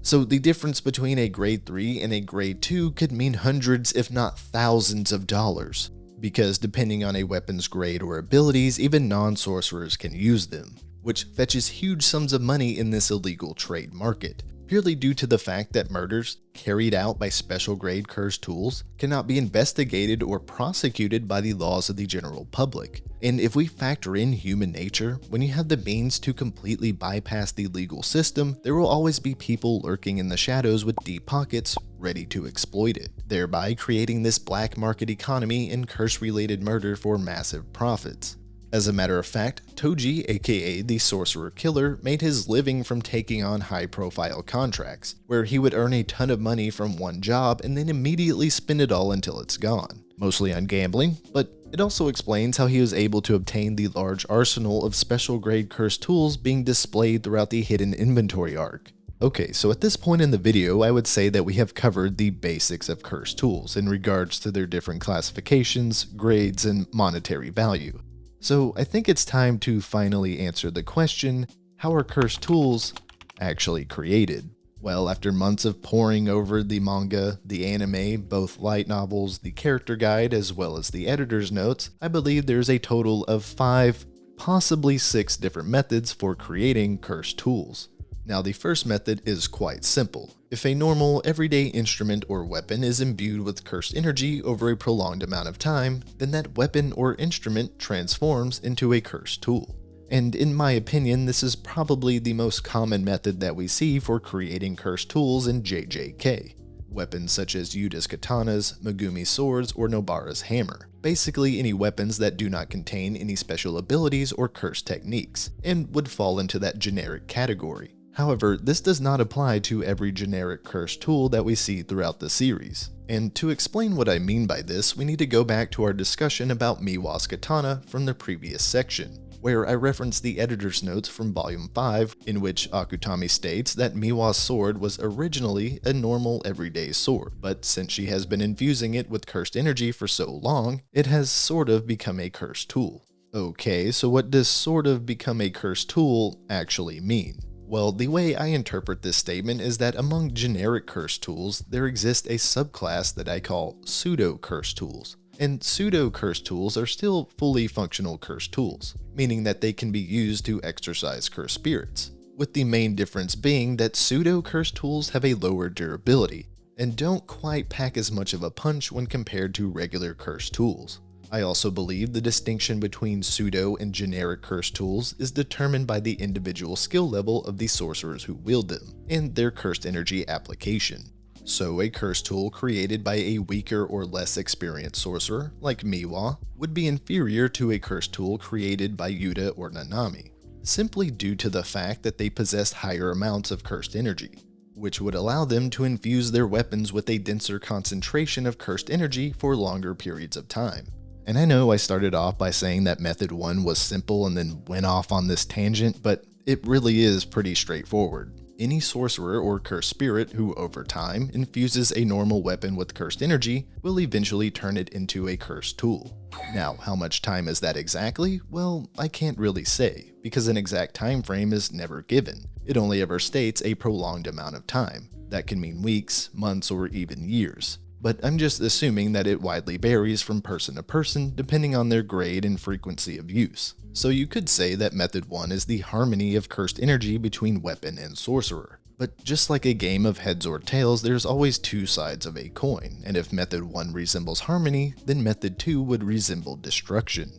So the difference between a grade 3 and a grade 2 could mean hundreds if not thousands of dollars, because depending on a weapon's grade or abilities, even non-sorcerers can use them, which fetches huge sums of money in this illegal trade market, purely due to the fact that murders carried out by special grade cursed tools cannot be investigated or prosecuted by the laws of the general public. And if we factor in human nature, when you have the means to completely bypass the legal system, there will always be people lurking in the shadows with deep pockets ready to exploit it, thereby creating this black market economy and curse-related murder for massive profits. As a matter of fact, Toji, aka the Sorcerer Killer, made his living from taking on high-profile contracts, where he would earn a ton of money from one job and then immediately spend it all until it's gone, mostly on gambling, but it also explains how he was able to obtain the large arsenal of special grade cursed tools being displayed throughout the hidden inventory arc. Okay, so at this point in the video, I would say that we have covered the basics of cursed tools in regards to their different classifications, grades, and monetary value. So I think it's time to finally answer the question, how are cursed tools actually created? Well, after months of poring over the manga, the anime, both light novels, the character guide, as well as the editor's notes, I believe there's a total of 5, possibly 6 different methods for creating cursed tools. Now, the first method is quite simple. If a normal, everyday instrument or weapon is imbued with cursed energy over a prolonged amount of time, then that weapon or instrument transforms into a cursed tool. And in my opinion, this is probably the most common method that we see for creating cursed tools in JJK. Weapons such as Yutas Katanas, Megumis Swords, or Nobaras Hammer. Basically any weapons that do not contain any special abilities or cursed techniques, and would fall into that generic category. However, this does not apply to every generic cursed tool that we see throughout the series. And to explain what I mean by this, we need to go back to our discussion about Miwas Katana from the previous section. where I referenced the editor's notes from Volume 5, in which Akutami states that Miwas Sword was originally a normal everyday sword, but since she has been infusing it with cursed energy for so long, it has sort of become a cursed tool. Okay, so what does sort of become a cursed tool actually mean? Well, the way I interpret this statement is that among generic curse tools, there exists a subclass that I call pseudo-curse tools. And pseudo-curse tools are still fully functional curse tools, meaning that they can be used to exorcise curse spirits, with the main difference being that pseudo-curse tools have a lower durability, and don't quite pack as much of a punch when compared to regular curse tools. I also believe the distinction between pseudo and generic curse tools is determined by the individual skill level of the sorcerers who wield them, and their cursed energy application. So a curse tool created by a weaker or less experienced sorcerer, like Miwa, would be inferior to a curse tool created by Yuta or Nanami, simply due to the fact that they possess higher amounts of cursed energy, which would allow them to infuse their weapons with a denser concentration of cursed energy for longer periods of time. And I know I started off by saying that method 1 was simple and then went off on this tangent, but it really is pretty straightforward. Any sorcerer or cursed spirit who over time infuses a normal weapon with cursed energy will eventually turn it into a cursed tool. Now, how much time is that exactly? Well, I can't really say, because an exact time frame is never given. It only ever states a prolonged amount of time. That can mean weeks, months, or even years. But I'm just assuming that it widely varies from person to person depending on their grade and frequency of use. So you could say that method 1 is the harmony of cursed energy between weapon and sorcerer. But just like a game of heads or tails, there's always two sides of a coin, and if method 1 resembles harmony, then method 2 would resemble destruction.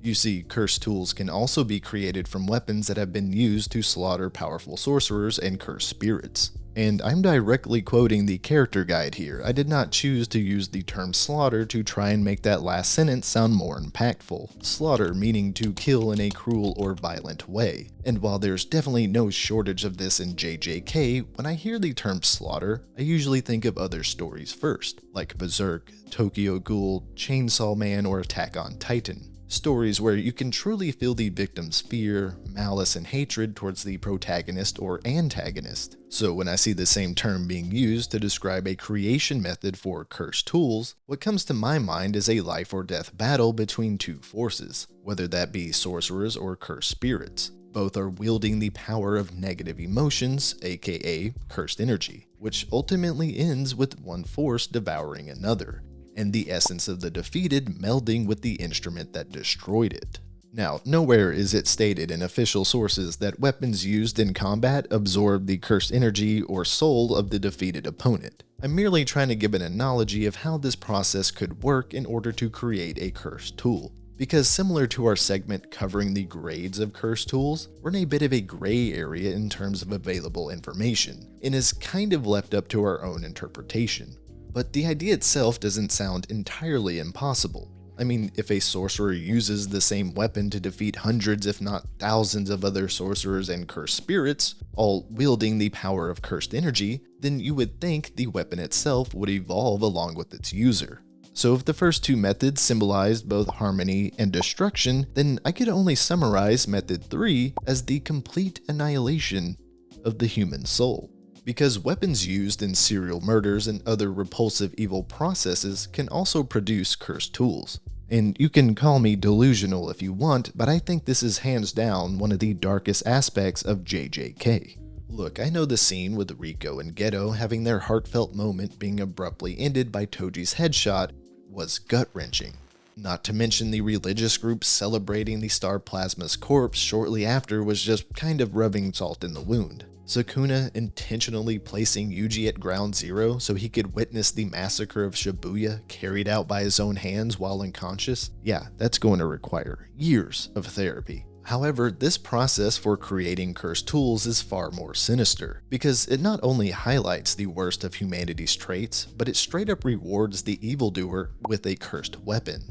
You see, cursed tools can also be created from weapons that have been used to slaughter powerful sorcerers and cursed spirits. And I'm directly quoting the character guide here. I did not choose to use the term slaughter to try and make that last sentence sound more impactful. Slaughter meaning to kill in a cruel or violent way. And while there's definitely no shortage of this in JJK, when I hear the term slaughter, I usually think of other stories first, like Berserk, Tokyo Ghoul, Chainsaw Man, or Attack on Titan. Stories where you can truly feel the victim's fear, malice, and hatred towards the protagonist or antagonist. So when I see the same term being used to describe a creation method for cursed tools, what comes to my mind is a life or death battle between two forces, whether that be sorcerers or cursed spirits. Both are wielding the power of negative emotions, aka cursed energy, which ultimately ends with one force devouring another, and the essence of the defeated melding with the instrument that destroyed it. Now, nowhere is it stated in official sources that weapons used in combat absorb the cursed energy or soul of the defeated opponent. I'm merely trying to give an analogy of how this process could work in order to create a cursed tool. Because similar to our segment covering the grades of cursed tools, we're in a bit of a gray area in terms of available information, and is kind of left up to our own interpretation. But the idea itself doesn't sound entirely impossible. I mean, if a sorcerer uses the same weapon to defeat hundreds if not thousands of other sorcerers and cursed spirits, all wielding the power of cursed energy, then you would think the weapon itself would evolve along with its user. So if the first two methods symbolized both harmony and destruction, then I could only summarize method 3 as the complete annihilation of the human soul. Because weapons used in serial murders and other repulsive evil processes can also produce cursed tools. And you can call me delusional if you want, but I think this is hands down one of the darkest aspects of JJK. Look, I know the scene with Riko and Geto having their heartfelt moment being abruptly ended by Toji's headshot was gut-wrenching. Not to mention the religious group celebrating the Star Plasma's corpse shortly after was just kind of rubbing salt in the wound. Sukuna intentionally placing Yuji at ground zero so he could witness the massacre of Shibuya carried out by his own hands while unconscious? Yeah, that's going to require years of therapy. However, this process for creating cursed tools is far more sinister, because it not only highlights the worst of humanity's traits, but it straight up rewards the evildoer with a cursed weapon.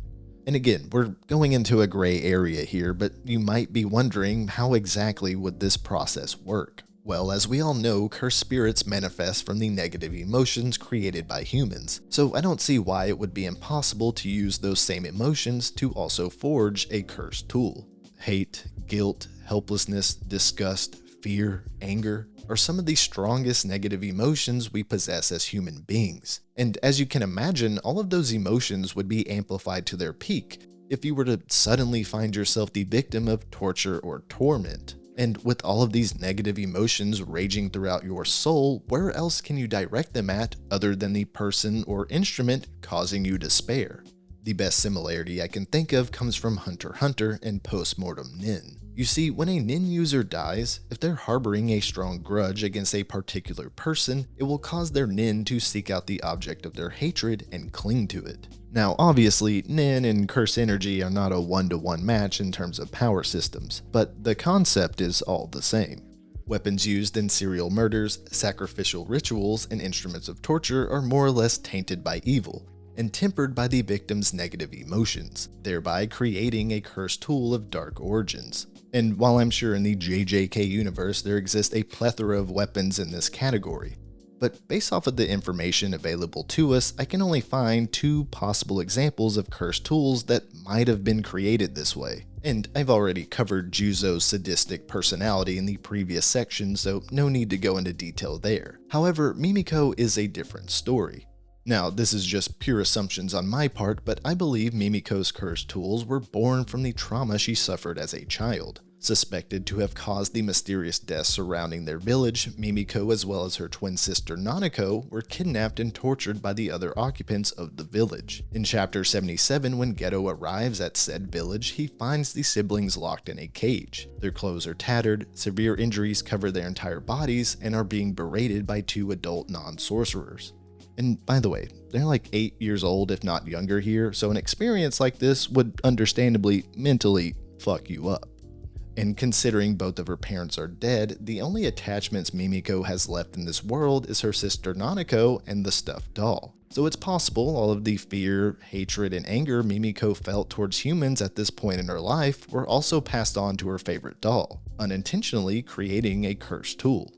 And again, we're going into a gray area here, but you might be wondering how exactly would this process work? Well, as we all know, cursed spirits manifest from the negative emotions created by humans, so I don't see why it would be impossible to use those same emotions to also forge a cursed tool. Hate, guilt, helplessness, disgust, fear, anger are some of the strongest negative emotions we possess as human beings. And as you can imagine, all of those emotions would be amplified to their peak if you were to suddenly find yourself the victim of torture or torment. And with all of these negative emotions raging throughout your soul, where else can you direct them at other than the person or instrument causing you despair? The best similarity I can think of comes from Hunter x Hunter and Postmortem Nin. You see, when a Nin user dies, if they're harboring a strong grudge against a particular person, it will cause their Nin to seek out the object of their hatred and cling to it. Now, obviously, Nin and Curse Energy are not a one-to-one match in terms of power systems, but the concept is all the same. Weapons used in serial murders, sacrificial rituals, and instruments of torture are more or less tainted by evil, and tempered by the victim's negative emotions, thereby creating a cursed tool of dark origins. And while I'm sure in the JJK universe there exists a plethora of weapons in this category, but based off of the information available to us, I can only find 2 possible examples of cursed tools that might have been created this way. And I've already covered Juzo's sadistic personality in the previous section, so no need to go into detail there. However, Mimiko is a different story. Now, this is just pure assumptions on my part, but I believe Mimiko's cursed tools were born from the trauma she suffered as a child. Suspected to have caused the mysterious deaths surrounding their village, Mimiko as well as her twin sister Nanako were kidnapped and tortured by the other occupants of the village. In chapter 77, when Geto arrives at said village, he finds the siblings locked in a cage. Their clothes are tattered, severe injuries cover their entire bodies, and are being berated by 2 adult non-sorcerers. And by the way, they're like 8 years old if not younger here, so an experience like this would understandably mentally fuck you up. And considering both of her parents are dead, the only attachments Mimiko has left in this world is her sister Nanako and the stuffed doll. So it's possible all of the fear, hatred, and anger Mimiko felt towards humans at this point in her life were also passed on to her favorite doll, unintentionally creating a cursed tool.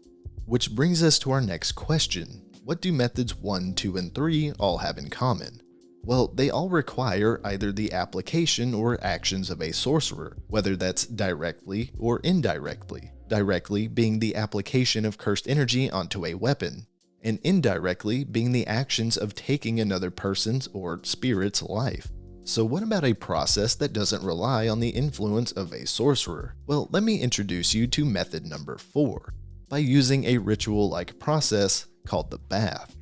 Which brings us to our next question. What do methods 1, 2, and 3 all have in common? Well, they all require either the application or actions of a sorcerer, whether that's directly or indirectly. Directly being the application of cursed energy onto a weapon, and indirectly being the actions of taking another person's or spirit's life. So what about a process that doesn't rely on the influence of a sorcerer? Well, let me introduce you to method number 4, by using a ritual-like process called the bath.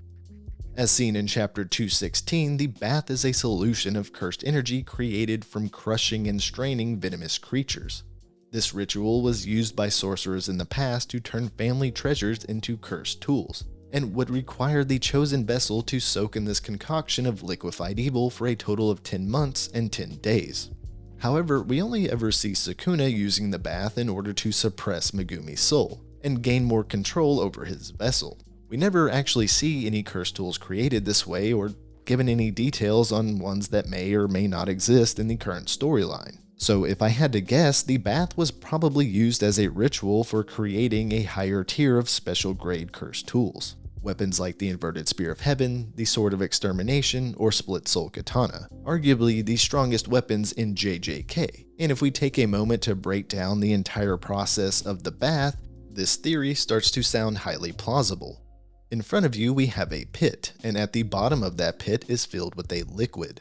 As seen in chapter 216, the bath is a solution of cursed energy created from crushing and straining venomous creatures. This ritual was used by sorcerers in the past to turn family treasures into cursed tools, and would require the chosen vessel to soak in this concoction of liquefied evil for a total of 10 months and 10 days. However, we only ever see Sukuna using the bath in order to suppress Megumi's soul, and gain more control over his vessel. We never actually see any curse tools created this way or given any details on ones that may or may not exist in the current storyline. So if I had to guess, the bath was probably used as a ritual for creating a higher tier of special grade curse tools. Weapons like the Inverted Spear of Heaven, the Sword of Extermination, or Split Soul Katana, arguably the strongest weapons in JJK. And if we take a moment to break down the entire process of the bath, this theory starts to sound highly plausible. In front of you we have a pit, and at the bottom of that pit is filled with a liquid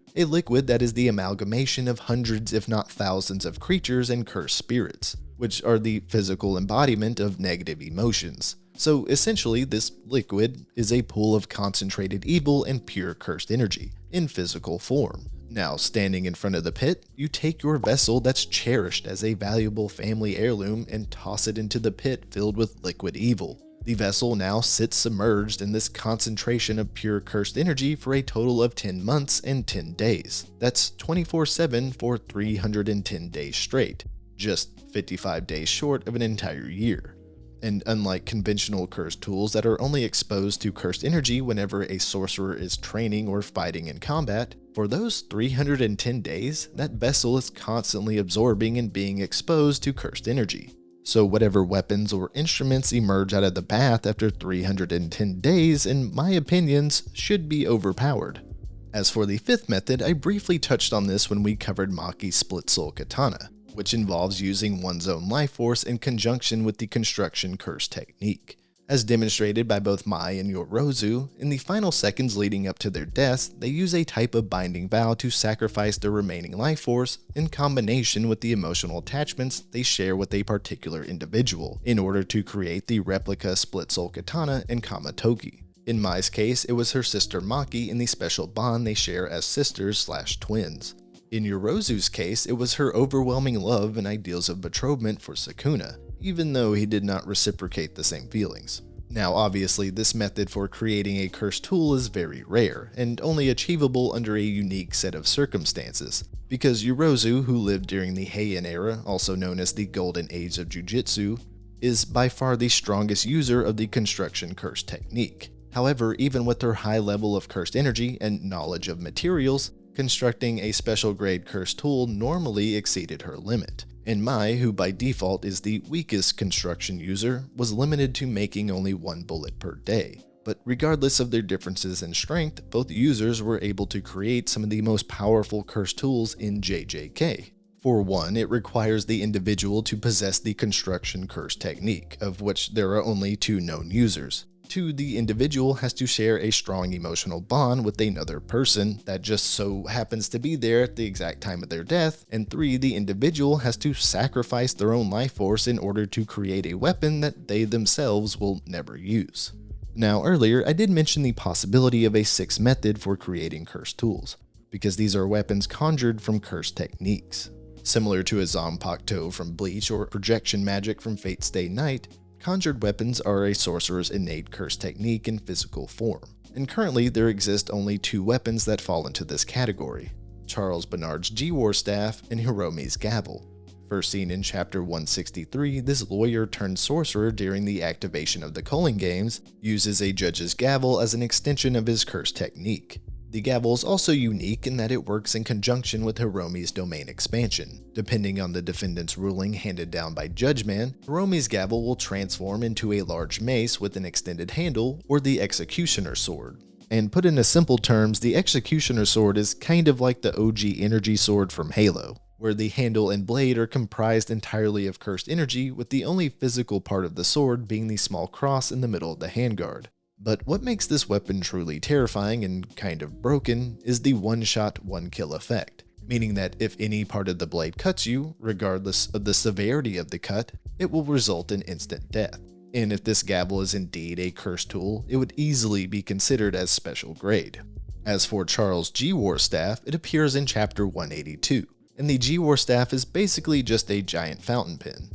that is the amalgamation of hundreds if not thousands of creatures and cursed spirits, which are the physical embodiment of negative emotions. So essentially this liquid is a pool of concentrated evil and pure cursed energy, in physical form. Now, standing in front of the pit, you take your vessel that's cherished as a valuable family heirloom and toss it into the pit filled with liquid evil. The vessel now sits submerged in this concentration of pure cursed energy for a total of 10 months and 10 days. That's 24/7 for 310 days straight, just 55 days short of an entire year. And unlike conventional cursed tools that are only exposed to cursed energy whenever a sorcerer is training or fighting in combat, for those 310 days, that vessel is constantly absorbing and being exposed to cursed energy. So whatever weapons or instruments emerge out of the bath after 310 days, in my opinions, should be overpowered. As for the 5th method, I briefly touched on this when we covered Maki's Split Soul Katana, which involves using one's own life force in conjunction with the construction curse technique. As demonstrated by both Mai and Yorozu, in the final seconds leading up to their deaths, they use a type of binding vow to sacrifice their remaining life force in combination with the emotional attachments they share with a particular individual, in order to create the replica split soul katana and kamatoki. In Mai's case, it was her sister Maki in the special bond they share as sisters/twins. In Yorozu's case, it was her overwhelming love and ideals of betrothment for Sukuna, even though he did not reciprocate the same feelings. Now obviously this method for creating a cursed tool is very rare, and only achievable under a unique set of circumstances, because Yorozu, who lived during the Heian era, also known as the Golden Age of Jujutsu, is by far the strongest user of the construction curse technique. However, even with her high level of cursed energy and knowledge of materials, constructing a special grade cursed tool normally exceeded her limit. And Mai, who by default is the weakest construction user, was limited to making only 1 bullet per day. But regardless of their differences in strength, both users were able to create some of the most powerful cursed tools in JJK. For one, it requires the individual to possess the construction curse technique, of which there are only 2 known users. 2, the individual has to share a strong emotional bond with another person that just so happens to be there at the exact time of their death. And 3, the individual has to sacrifice their own life force in order to create a weapon that they themselves will never use. Now earlier, I did mention the possibility of a 6th method for creating cursed tools, because these are weapons conjured from cursed techniques. Similar to a Zanpakuto from Bleach or projection magic from Fate Stay Night, conjured weapons are a sorcerer's innate curse technique in physical form, and currently there exist only 2 weapons that fall into this category: Charles Bernard's G-War Staff and Hiromi's Gavel. First seen in chapter 163, this lawyer turned sorcerer during the activation of the Culling Games uses a judge's gavel as an extension of his curse technique. The gavel is also unique in that it works in conjunction with Hiromi's domain expansion. Depending on the defendant's ruling handed down by Judgeman, Hiromi's gavel will transform into a large mace with an extended handle, or the Executioner's Sword. And put in simple terms, the Executioner's Sword is kind of like the OG energy sword from Halo, where the handle and blade are comprised entirely of cursed energy, with the only physical part of the sword being the small cross in the middle of the handguard. But what makes this weapon truly terrifying and kind of broken is the one-shot, one-kill effect, meaning that if any part of the blade cuts you, regardless of the severity of the cut, it will result in instant death. And if this gavel is indeed a cursed tool, it would easily be considered as special grade. As for Charles' G-War Staff, it appears in chapter 182, and the G-War Staff is basically just a giant fountain pen.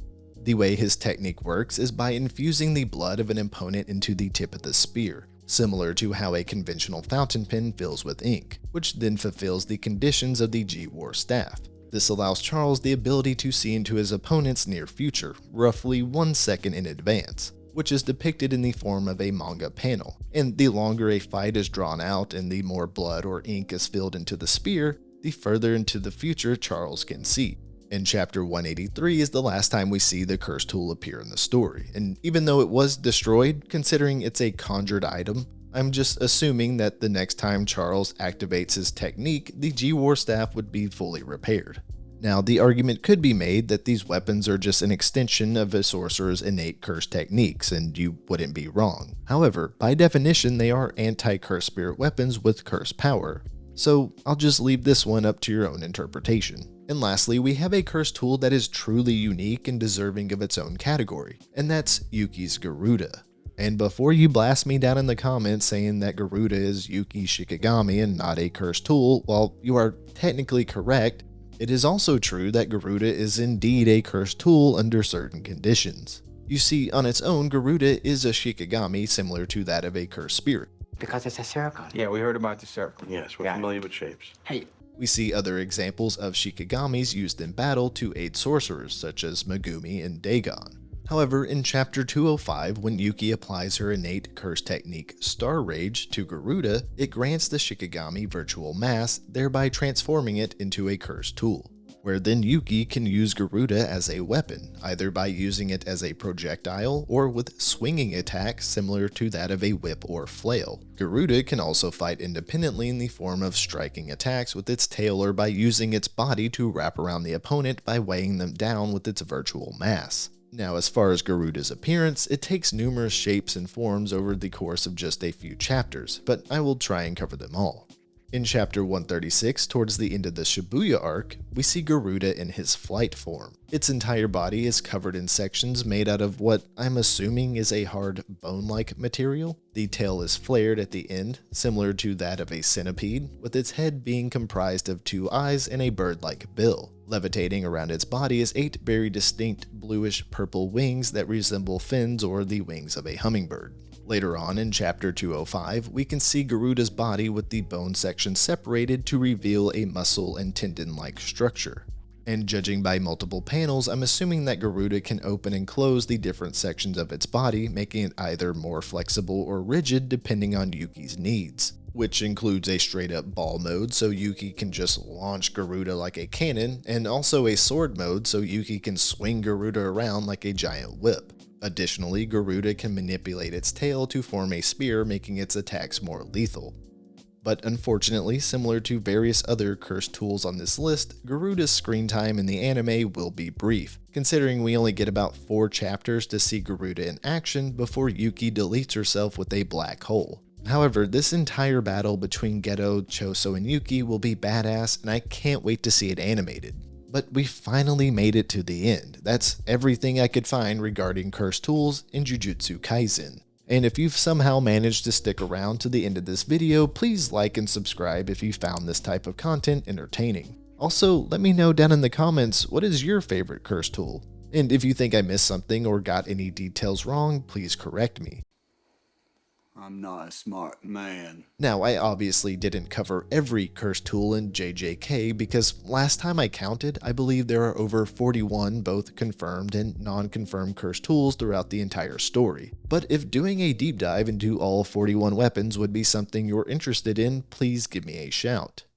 The way his technique works is by infusing the blood of an opponent into the tip of the spear, similar to how a conventional fountain pen fills with ink, which then fulfills the conditions of the G-War Staff. This allows Charles the ability to see into his opponent's near future, roughly 1 second in advance, which is depicted in the form of a manga panel. And the longer a fight is drawn out and the more blood or ink is filled into the spear, the further into the future Charles can see. In chapter 183 is the last time we see the cursed tool appear in the story, and even though it was destroyed, considering it's a conjured item, I'm just assuming that the next time Charles activates his technique, the G-War Staff would be fully repaired. Now, the argument could be made that these weapons are just an extension of a sorcerer's innate curse techniques, and you wouldn't be wrong. However, by definition, they are anti-curse spirit weapons with curse power, so I'll just leave this one up to your own interpretation. And lastly, we have a cursed tool that is truly unique and deserving of its own category, and that's Yuki's Garuda. And before you blast me down in the comments saying that Garuda is Yuki's Shikigami and not a cursed tool, while you are technically correct, it is also true that Garuda is indeed a cursed tool under certain conditions. You see, on its own, Garuda is a Shikigami similar to that of a cursed spirit. Because it's a circle. Yeah, we heard about the circle. Yes, we're familiar with shapes. Hey, We see other examples of Shikigamis used in battle to aid sorcerers, such as Megumi and Dagon. However, in chapter 205, when Yuki applies her innate curse technique Star Rage to Garuda, it grants the Shikigami virtual mass, thereby transforming it into a cursed tool. where then Yuki can use Garuda as a weapon, either by using it as a projectile or with swinging attacks similar to that of a whip or flail. Garuda can also fight independently in the form of striking attacks with its tail or by using its body to wrap around the opponent by weighing them down with its virtual mass. Now, as far as Garuda's appearance, it takes numerous shapes and forms over the course of just a few chapters, but I will try and cover them all. In chapter 136, towards the end of the Shibuya arc, we see Garuda in his flight form. Its entire body is covered in sections made out of what I'm assuming is a hard bone-like material. The tail is flared at the end, similar to that of a centipede, with its head being comprised of 2 eyes and a bird-like bill. Levitating around its body is 8 very distinct bluish-purple wings that resemble fins or the wings of a hummingbird. Later on in chapter 205, we can see Garuda's body with the bone section separated to reveal a muscle and tendon-like structure. And judging by multiple panels, I'm assuming that Garuda can open and close the different sections of its body, making it either more flexible or rigid depending on Yuki's needs, which includes a straight-up ball mode so Yuki can just launch Garuda like a cannon, and also a sword mode so Yuki can swing Garuda around like a giant whip. Additionally, Garuda can manipulate its tail to form a spear, making its attacks more lethal. But unfortunately, similar to various other cursed tools on this list, Garuda's screen time in the anime will be brief, considering we only get about 4 chapters to see Garuda in action before Yuki deletes herself with a black hole. However, this entire battle between Geto, Choso, and Yuki will be badass, and I can't wait to see it animated. But we finally made it to the end. That's everything I could find regarding cursed tools in Jujutsu Kaisen. And if you've somehow managed to stick around to the end of this video, please like and subscribe if you found this type of content entertaining. Also, let me know down in the comments, what is your favorite cursed tool? And if you think I missed something or got any details wrong, please correct me. I'm not a smart man. Now, I obviously didn't cover every cursed tool in JJK because last time I counted, I believe there are over 41 both confirmed and non-confirmed cursed tools throughout the entire story. But if doing a deep dive into all 41 weapons would be something you're interested in, please give me a shout.